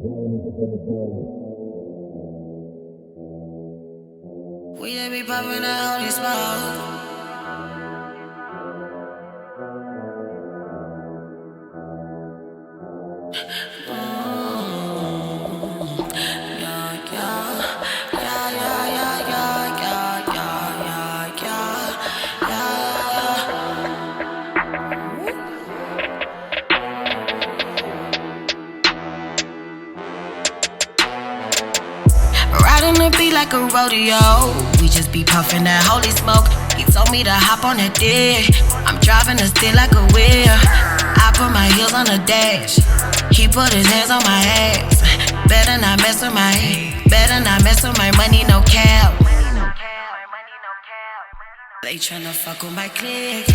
We just be popping that holy smoke. Riding the beat like a rodeo. We just be puffing that holy smoke. He told me to hop on that dick. I'm driving the stick like a wheel. I put my heels on the dash. He put his hands on my ass. Better not mess with my money, no cap. They tryna fuck with my clique.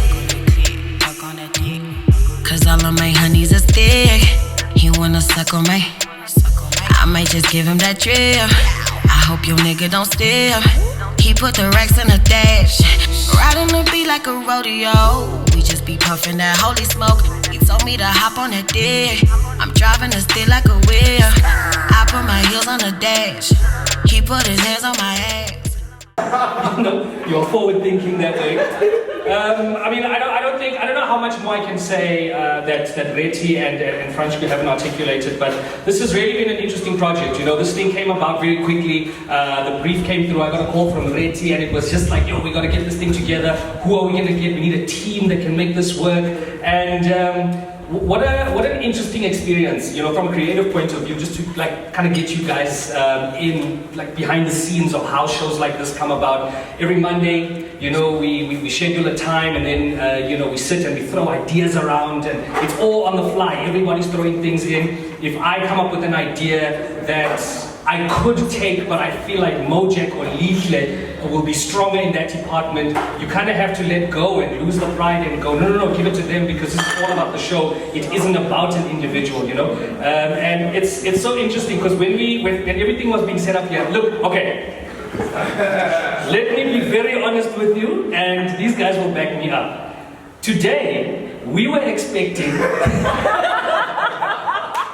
Fuck on that dick. Cause all of my honeys is thick. He wanna suck on my. I might just give him that drip. I hope your nigga don't steal. He put the racks in the dash. Riding the beat like a rodeo. We just be puffing that holy smoke. He told me to hop on that dick. I'm driving the stick like a wheel. I put my heels on the dash. He put his hands on my ass. You're forward thinking that way. I don't know how much more I can say that Reti and Franchko haven't articulated, but this has really been an interesting project. You know, this thing came about very quickly. The brief came through. I got a call from Reti, and it was just like, yo, we got to get this thing together. Who are we going to get? We need a team that can make this work. And what an interesting experience, you know, from a creative point of view, just to like kind of get you guys in like behind the scenes of how shows like this come about. Every Monday, you know, we schedule a time, and then you know, we sit and we throw ideas around, and it's all on the fly. Everybody's throwing things in. If I come up with an idea that I could take, but I feel like Mojak or Lihle will be stronger in that department, you kind of have to let go and lose the pride and go, no, give it to them, because it's all about the show. It isn't about an individual, you know. And it's so interesting because when everything was being set up here, look, okay, let me be very honest with you, and these guys will back me up. Today, we were expecting.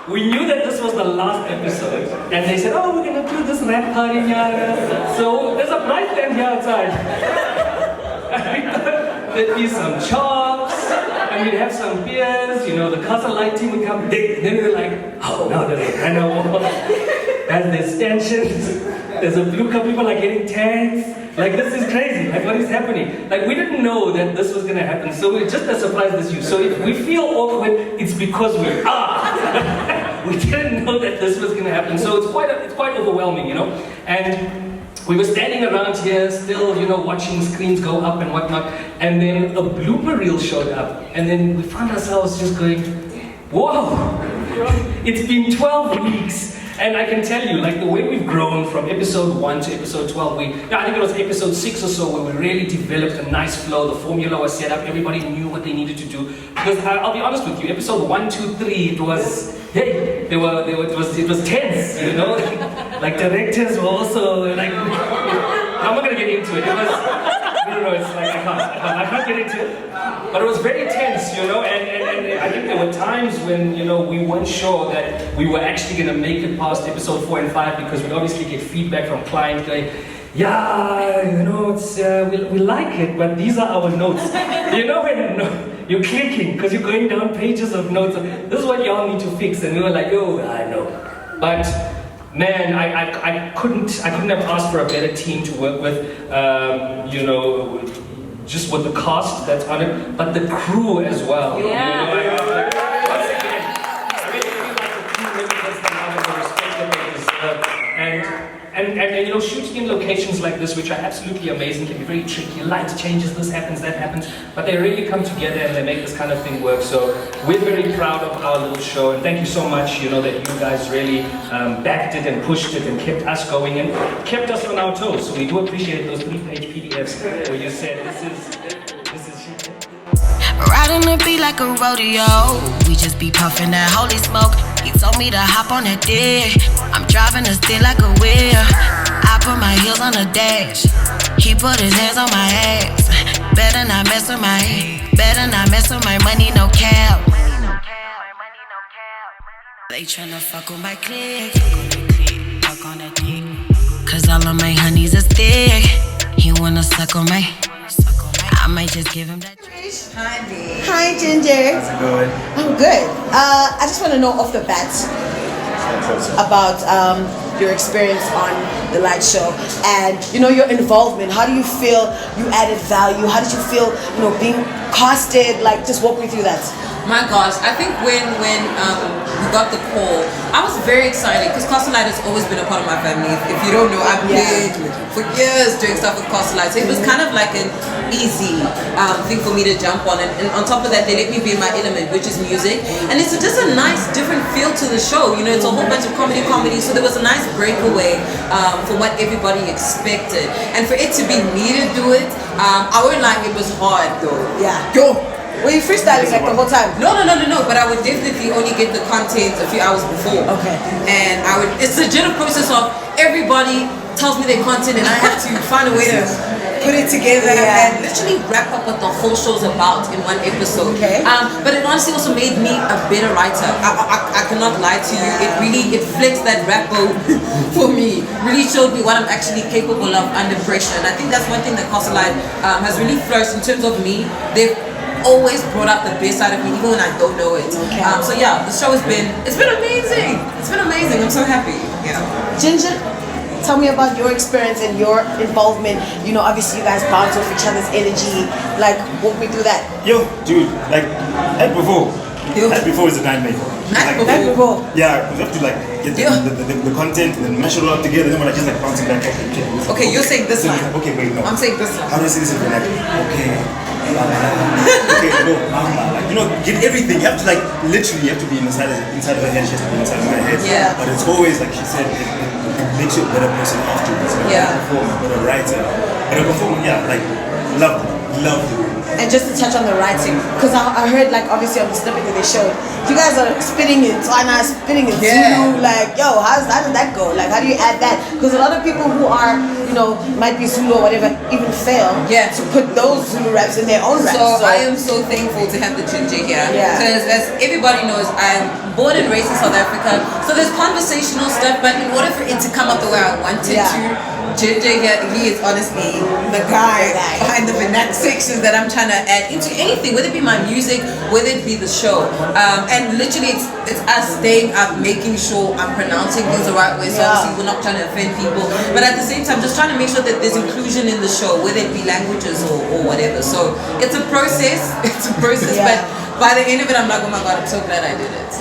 We knew that this was the last episode, and they said, oh, we're gonna do this rap party here. So there's a prize stand here outside. There'd be some chops, and we'd have some beers, you know, the Casa Light team would come. Then we're like, oh, no, I know. And there's tensions, there's a blue cup, people are getting tags. Like, this is crazy, like what is happening? Like, we didn't know that this was gonna happen, so we're just as surprised as you. So if we feel awkward, it's because we are. We didn't know that this was gonna happen, so it's quite overwhelming, you know? And we were standing around here, still, you know, watching screens go up and whatnot, and then a blooper reel showed up, and then we found ourselves just going, whoa, it's been 12 weeks. And I can tell you, like the way we've grown from episode 1 to episode 12, I think it was episode 6 or so where we really developed a nice flow, the formula was set up, everybody knew what they needed to do. Because I'll be honest with you, episode 1, 2, 3, it was, hey, it was tense, you know? Like directors were also like, I'm not gonna get into it. It was, no, it's like, I can't get into it. But it was very tense, you know, and I think there were times when, you know, we weren't sure that we were actually going to make it past episode 4 and 5, because we obviously get feedback from clients going, yeah, you know, it's, we like it, but these are our notes. You know, when you're clicking, because you're going down pages of notes, this is what y'all need to fix, and we were like, oh, I know. But man, I couldn't have asked for a better team to work with, you know, just with the cast that's on it, but the crew as well. Yeah. You know, once again, I really feel like the crew really gets the love and the respect that they deserve. And you know, shooting in locations like this, which are absolutely amazing, can be very tricky. Light changes, this happens, that happens, but they really come together and they make this kind of thing work. So we're very proud of our little show, and thank you so much, you know, that you guys really backed it and pushed it and kept us going and kept us on our toes. So we do appreciate those 3-page PDFs where you said this is shit. Riding the beat like a rodeo. We just be puffing that holy smoke. He told me to hop on that dick. I'm driving the stick like a wheel. I put my heels on the dash. He put his hands on my ass. Better not mess with my money, no cap. They tryna fuck on my click, fuck on that dick. Cause all of my honeys is thick. He wanna suck on my, I might just give him that. Hi, babe. Hi, Ginger. How's it going? I'm good. I just want to know off the bat about your experience on the Lite Show and your involvement. How do you feel you added value? How did you feel being casted? Like, just walk me through that. My gosh, I think when we got the call, I was very excited because Castle Lite has always been a part of my family. If you don't know, I've been for years doing stuff with Castle Lite, so it was kind of like an easy thing for me to jump on. And on top of that, they let me be in my element, which is music, and it's just a nice, different feel to the show. It's a whole bunch of comedy, so there was a nice breakaway from what everybody expected. And for it to be me to do it, I wouldn't like it was hard though. Yeah. Go. Were you freestyling like the whole time? No. But I would definitely only get the content a few hours before. Okay. And it's a general process of everybody tells me their content and I have to find a way to put it together and literally wrap up what the whole show's about in one episode. Okay. But it honestly also made me a better writer. I cannot lie to you. It flexed that rap boat for me. Really showed me what I'm actually capable of under pressure. And I think that's one thing that Castle Lite has really flourished in terms of me. They've always brought out the best side of me, even when I don't know it. Okay. So yeah, the show has been amazing. It's been amazing. I'm so happy. Yeah. Ginger, tell me about your experience and your involvement. Obviously you guys bounce off each other's energy. Like, walk me through that. Yo, dude, like, night before is a nightmare. Night Night before. Yeah, because you have to like get the content and then mash it all up together, and then we're like just like bouncing back. Okay, you're saying this line. Okay, wait, no. I'm saying this line. How do I say this? Like, okay. Okay, no, like, get everything. You have to like literally, you have to be inside of her head. She has to be inside of my head. Yeah. But it's always like she said, it makes you a better person afterwards. Like, Yeah. a performer, but a writer, but a performer. Yeah, like loved it. And just to touch on the writing, because I heard, like, obviously on the snippet that they showed, you guys are spitting in Tswana, spitting in Zulu. Like, yo, how did that go? Like, how do you add that? Because a lot of people who are, might be Zulu or whatever, even fail to put those Zulu raps in their own raps. So I am so thankful to have the Ginger here. Yeah. Because as everybody knows, I'm born and raised in South Africa. So there's conversational stuff, but in order for it to come out the way I wanted to, Ginger here, he is honestly the guy behind the vernacular sections that I'm trying to add into anything, whether it be my music, whether it be the show. And literally it's us staying up, making sure I'm pronouncing things the right way. So obviously we're not trying to offend people, but at the same time just trying to make sure that there's inclusion in the show, whether it be languages or whatever. So it's a process, but by the end of it I'm like, oh my god, I'm so glad I did it.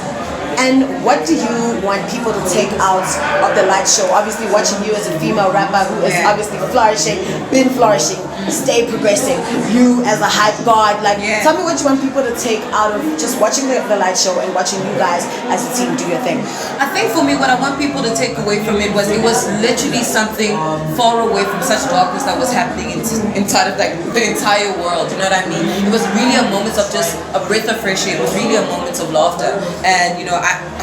And what do you want people to take out of the Lite Show? Obviously, watching you as a female rapper who is obviously flourishing, been flourishing, stay progressing. You as a hype god, like, tell me what you want people to take out of just watching the Lite Show and watching you guys as a team do your thing. I think for me, what I want people to take away from it was literally something far away from such darkness that was happening inside of like the entire world. You know what I mean? It was really a moment of just a breath of fresh air. It was really a moment of laughter. And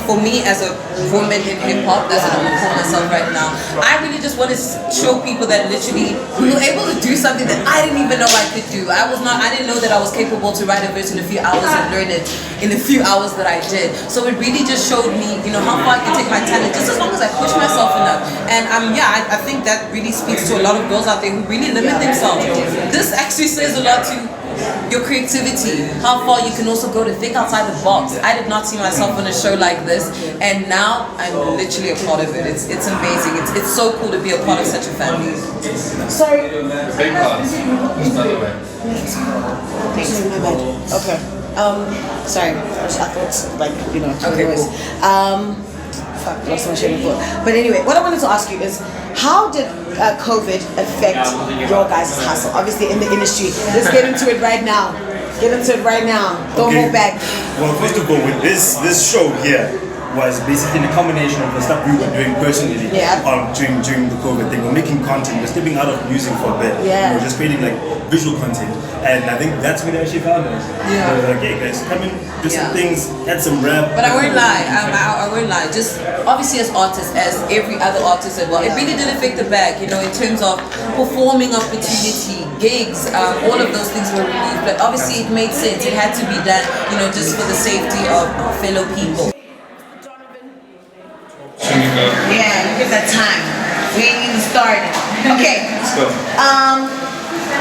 for me as a woman in hip hop, that's what I'm gonna call myself right now. I really just want to show people that literally we were able to do something that I didn't even know I could do. I didn't know that I was capable to write a verse in a few hours and learn it in a few hours that I did. So it really just showed me, how far I can take my talent just as long as I push myself enough. And I think that really speaks to a lot of girls out there who really limit themselves. This actually says a lot to your creativity, how far you can also go to think outside the box. I did not see myself on a show like this, and now I'm literally a part of it. It's amazing. It's so cool to be a part of such a family. Sorry. Big cards, just by the way. Thanks, my bad. Okay. Sorry. I thought, like, Okay, voice. cool. Fuck, lost my train of thought. But anyway, what I wanted to ask you is, how did COVID affect your guys' hustle? Obviously in the industry. Let's get into it right now. Don't hold back. Well, first of all, with this show here was basically a combination of the stuff we were doing personally during the COVID thing. We're making content, we're stepping out of music for a bit. Yeah. We're just creating like visual content. And I think that's when they actually found us. Yeah. They were like, hey guys, come in, do some things, add some rap. But I won't lie, I won't lie. Just obviously as artists, as every other artist as well, it really did affect the bag, in terms of performing opportunity, gigs, all of those things were removed. But obviously it made sense. It had to be done, just for the safety of our fellow people. Donovan that time. We ain't even started. Okay. Let's go.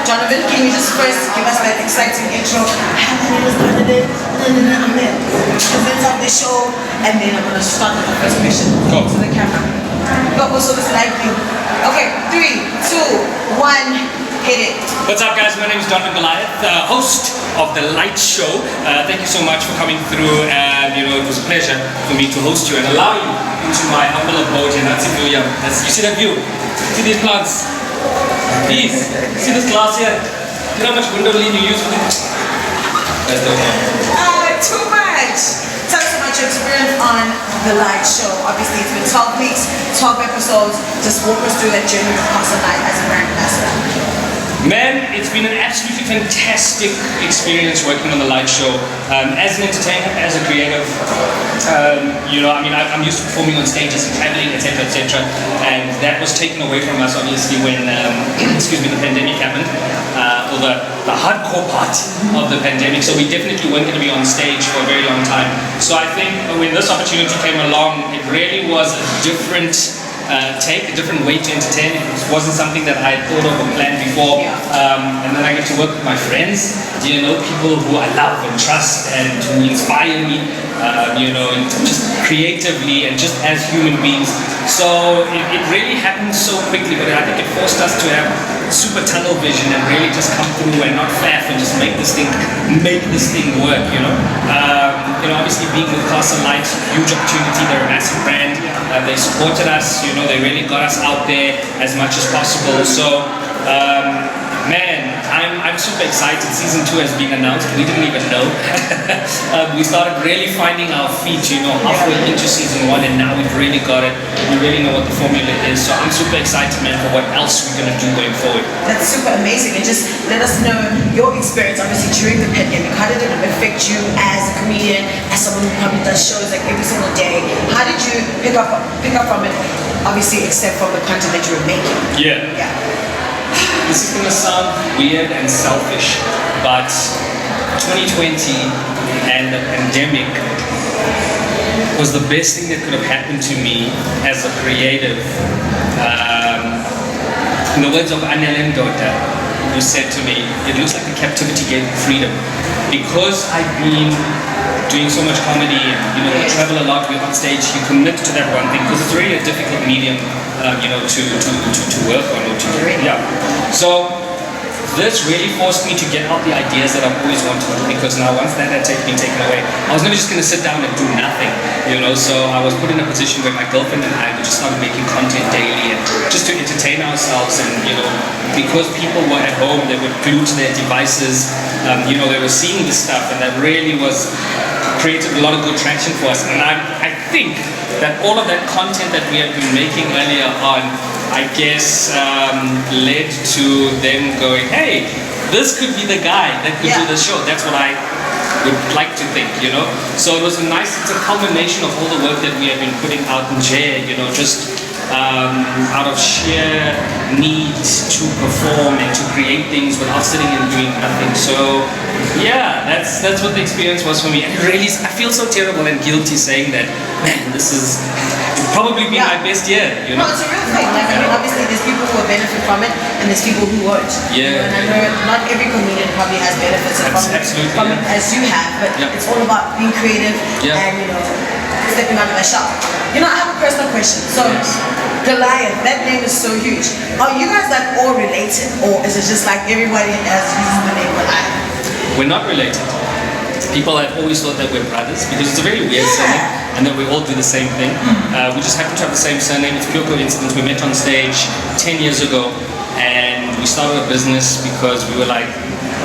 Donovan, can you just first give us that exciting intro? Hi, my name is Donovan. I'm in. Present of the show, and then I'm gonna start with the first question. Go. To the camera. Go. So this live view. Okay. 3, 2, 1. Hit it. What's up, guys? My name is Donovan Goliath, host of the Lite Show. Thank you so much for coming through. It was a pleasure for me to host you and allow you into my humble abode in Mzansi. You see that view? See these plants? These. See this glass here? You know how much window lead you use for this? That's the one. Too much. Tell us about your experience on the Lite Show. Obviously, it's been 12 weeks, 12 episodes. Just walk us through that journey with Pastor Lite as a brand ambassador. Man, it's been an absolutely fantastic experience working on the Lite Show. As an entertainer, as a creative, I'm used to performing on stages and traveling, etc., etc. And that was taken away from us, obviously, when, the pandemic happened, or the hardcore part of the pandemic. So we definitely weren't going to be on stage for a very long time. So I think when this opportunity came along, it really was a different take, a different way to entertain. It wasn't something that I had thought of or planned before. And then I get to work with my friends, people who I love and trust and who inspire me, and just creatively and just as human beings. So it really happened so quickly, but I think it forced us to have super tunnel vision and really just come through and not faff and just make this thing work, obviously being with Pastor Lite, huge opportunity. They're a massive brand. They supported us, they really got us out there as much as possible. So, I'm super excited. Season 2 has been announced. We didn't even know. We started really finding our feet, halfway into season 1, and now we've really got it. We really know what the formula is. So I'm super excited, man, for what else we're gonna do going forward. That's super amazing. And just let us know your experience, obviously, during the pandemic. How did it affect you as a comedian, as someone who probably does shows like every single day? How did you pick up from it, obviously, except from the content that you were making? Yeah. This is gonna sound weird and selfish, but 2020 and the pandemic was the best thing that could have happened to me as a creative. In the words of Anelem Dota, who said to me, it looks like the captivity gave me freedom. Because I've been doing so much comedy and we travel a lot, we're on stage, you commit to that one thing because it's really a difficult medium to work on or to So this really forced me to get out the ideas that I've always wanted to do, because now once that had been taken away, I was never just going to sit down and do nothing, so I was put in a position where my girlfriend and I, we just started making content daily and just to entertain ourselves. And because people were at home, they were glued to their devices, they were seeing this stuff, and that really created a lot of good traction for us. And I think that all of that content that we had been making earlier on, I guess, led to them going, hey, this could be the guy that could do the show. That's what I would like to think, So it was it's a culmination of all the work that we have been putting out in Jay, just out of sheer need to perform and to create things without sitting and doing nothing. So that's what the experience was for me. And really, I feel so terrible and guilty saying that, man, this is probably been my best year, No, it's a real thing. Obviously there's people who will benefit from it and there's people who won't. And I know not every comedian probably has benefits from it as you have, but it's all about being creative and stepping out of that shop. I have a personal question. So Goliath, that name is so huge. Are you guys all related, or is it just like everybody has used the name Goliath? We're not related. People have always thought that we're brothers because it's a very weird surname and that we all do the same thing. We just happen to have the same surname. It's pure coincidence. We met on stage 10 years ago and we started a business because we were like,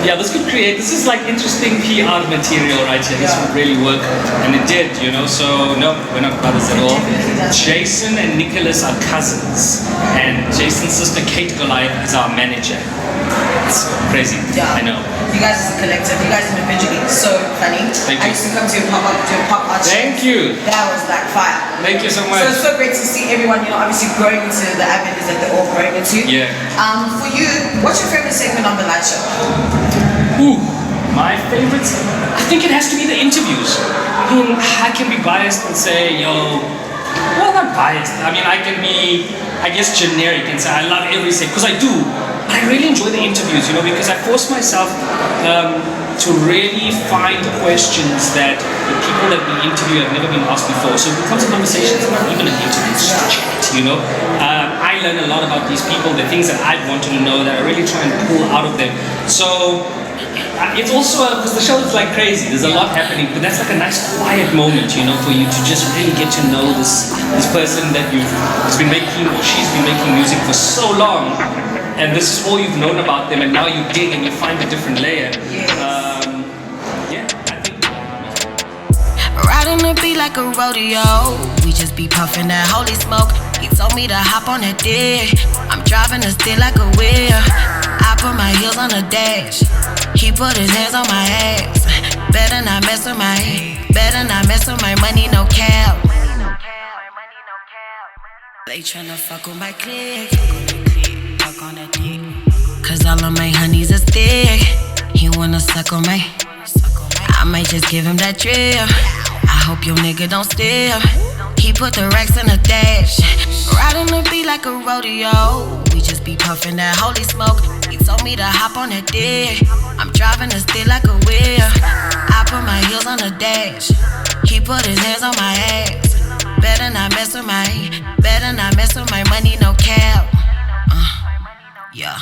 this is like interesting PR material right here. This would really work. And it did, so no, we're not brothers at all. Jason and Nicholas are cousins. And Jason's sister Kate Goliath is our manager. It's crazy. I know. You guys as a collective, you guys individually, so funny. Thank you. I used to come to your pop art show. Thank you. That was like fire. Thank you so much. So it's so great to see everyone, obviously growing into the avenues that they're all growing into. Yeah. For you, what's your favorite segment on the Lite Show? My favorites? I think it has to be the interviews. I can be biased and say, well, not biased. I mean, I can be, I guess, generic and say I love every segment, because I do. But I really enjoy the interviews, because I force myself to really find questions that the people that we interview have never been asked before. So it becomes a conversation, it's not even an interview, it's just a chat, I learn a lot about these people, the things that I wanted to know that I really try and pull out of them. So it's also, because the show is like crazy, there's a lot happening, but that's like a nice quiet moment, for you to just really get to know this person that has been making, or she's been making music for so long, and this is all you've known about them, and now you dig and you find a different layer. I think. Riding the beat like a rodeo, we just be puffing that holy smoke. He told me to hop on that dick, I'm driving the stick like a wheel. I put my heels on the dash, he put his hands on my ass. Better not mess with my money, no cap. They tryna fuck with my clique, fuck on that dick. Cause all of my honeys is thick, he wanna suck on my. I might just give him that drip, I hope your nigga don't steal. He put the racks in the dash, riding the beat like a rodeo, we just be puffing that holy smoke. He told me to hop on that dick, I'm driving the stick like a wheel. I put my heels on the dash, he put his hands on my ass. Better not mess with my money, no cap. Yeah.